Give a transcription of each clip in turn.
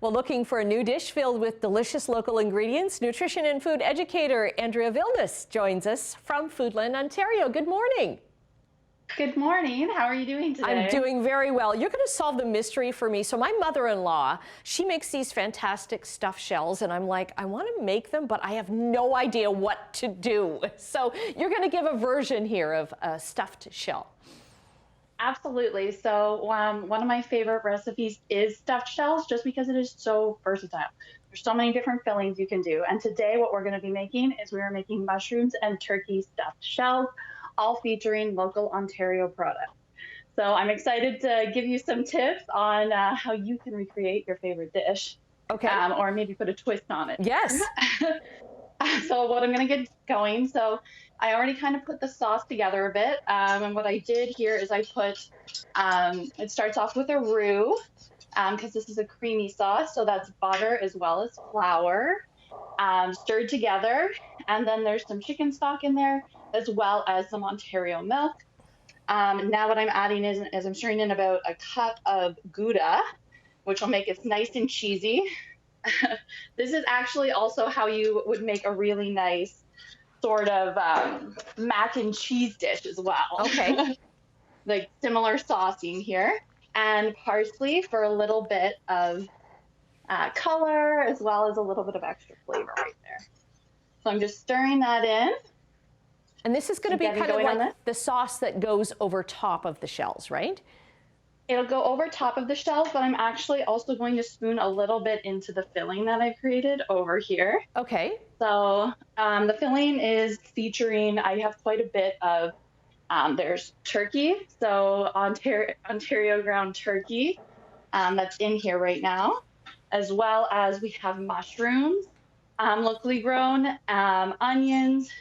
Well, looking for a new dish filled with delicious local ingredients, nutrition and food educator Andrea Villneff joins us from Foodland Ontario. Good morning. Good morning. How are you doing today? I'm doing very well. You're going to solve the mystery for me. So my mother-in-law, she makes these fantastic stuffed shells, and I'm like, I want to make them, but I have no idea what to do. So you're going to give a version here of a stuffed shell. Absolutely. So one of my favorite recipes is stuffed shells just because it is so versatile. There's so many different fillings you can do. And today what we're going to be making is we are making mushrooms and turkey stuffed shells, all featuring local Ontario products. So I'm excited to give you some tips on how you can recreate your favorite dish. Okay. Or maybe put a twist on it. Yes. So what I'm going to get going. So I already kind of put the sauce together a bit. And what I did here is I put, it starts off with a roux because this is a creamy sauce. So that's butter as well as flour stirred together. And then there's some chicken stock in there as well as some Ontario milk. Now what I'm adding is I'm stirring in about a cup of Gouda, which will make it nice and cheesy. This is actually also how you would make a really nice sort of mac and cheese dish as well. Okay. Like similar saucing here. And parsley for a little bit of color as well as a little bit of extra flavor right there. So I'm just stirring that in. And this is going to be kind of like the sauce that goes over top of the shells, right? It'll go over top of the shells, but I'm actually also going to spoon a little bit into the filling that I've created over here. Okay. So the filling is featuring, I have quite a bit of, there's turkey, so Ontario ground turkey that's in here right now, as well as we have mushrooms, locally grown, onions,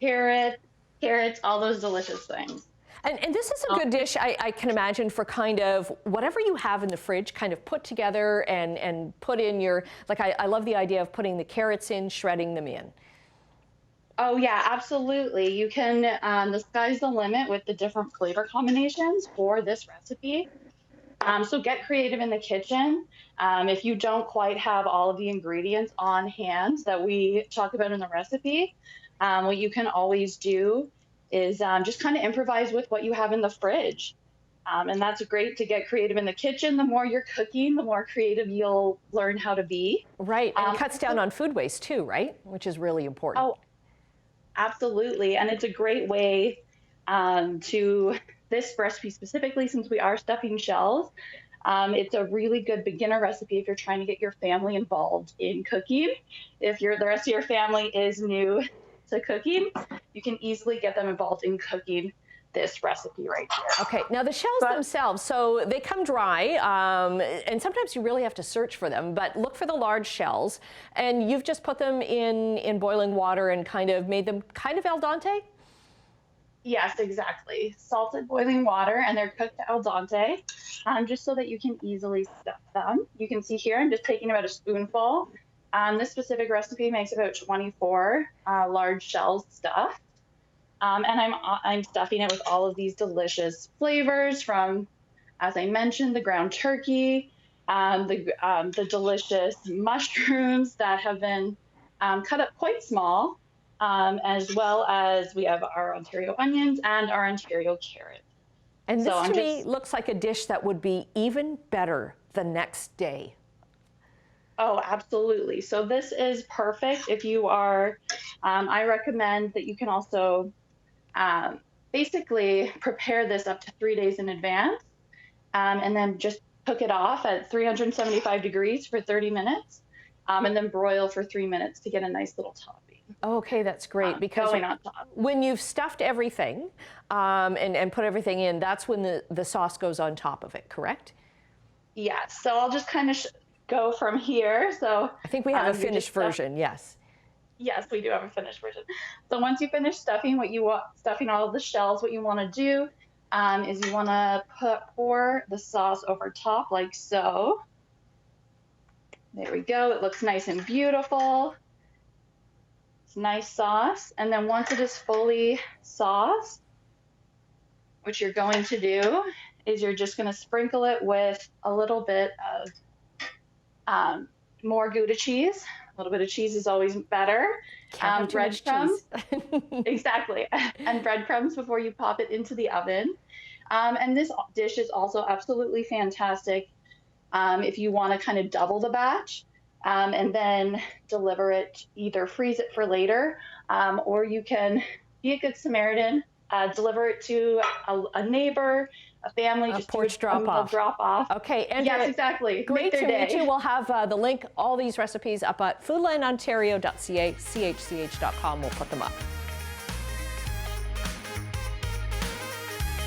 carrots, all those delicious things. And this is a good dish, I can imagine, for kind of whatever you have in the fridge, kind of put together and put in your, like I love the idea of putting the carrots in, shredding them in. Oh yeah, absolutely. You can, the sky's the limit with the different flavor combinations for this recipe. So get creative in the kitchen. If you don't quite have all of the ingredients on hand that we talk about in the recipe, what you can always do is just kind of improvise with what you have in the fridge. And that's great to get creative in the kitchen. The more you're cooking, the more creative you'll learn how to be. Right, and it cuts down on food waste too, right? Which is really important. Oh, absolutely. And it's a great way to, this recipe specifically, since we are stuffing shells, it's a really good beginner recipe if you're trying to get your family involved in cooking. If the rest of your family is new to cooking, you can easily get them involved in cooking this recipe right here. Okay, now the shells themselves, so they come dry, and sometimes you really have to search for them, but look for the large shells, and you've just put them in boiling water and kind of made them kind of al dente? Yes, exactly. Salted boiling water, and they're cooked al dente, just so that you can easily stuff them. You can see here, I'm just taking about a spoonful. This specific recipe makes about 24 large shells stuffed. And I'm stuffing it with all of these delicious flavors from, as I mentioned, the ground turkey, the delicious mushrooms that have been cut up quite small, as well as we have our Ontario onions and our Ontario carrots. And this to me looks like a dish that would be even better the next day. Oh, absolutely. So this is perfect if you are, I recommend that you can also basically prepare this up to 3 days in advance and then just cook it off at 375 degrees for 30 minutes and then broil for 3 minutes to get a nice little topping. Okay, that's great, because when you've stuffed everything and put everything in, that's when the sauce goes on top of it, correct? Yes. So I'll just kind of go from here. So I think we have a finished version. Yes. Yes, we do have a finished version. So once you finish stuffing stuffing all of the shells, what you want to do is you want to pour the sauce over top like so. There we go. It looks nice and beautiful. It's nice sauce. And then once it is fully sauced, what you're going to do is you're just going to sprinkle it with a little bit of more Gouda cheese. A little bit of cheese is always better. Can't have too much Breadcrumbs. cheese. Exactly. And breadcrumbs before you pop it into the oven. And this dish is also absolutely fantastic if you want to kind of double the batch and then deliver it, either freeze it for later, or you can be a good Samaritan, deliver it to a neighbor, a family, A just porch do a drop-off. drop-off. Okay, Andrea, yes, exactly. Great Make their to meet day. you. We'll have the link, all these recipes up at foodlandontario.ca, chch.com. We'll put them up.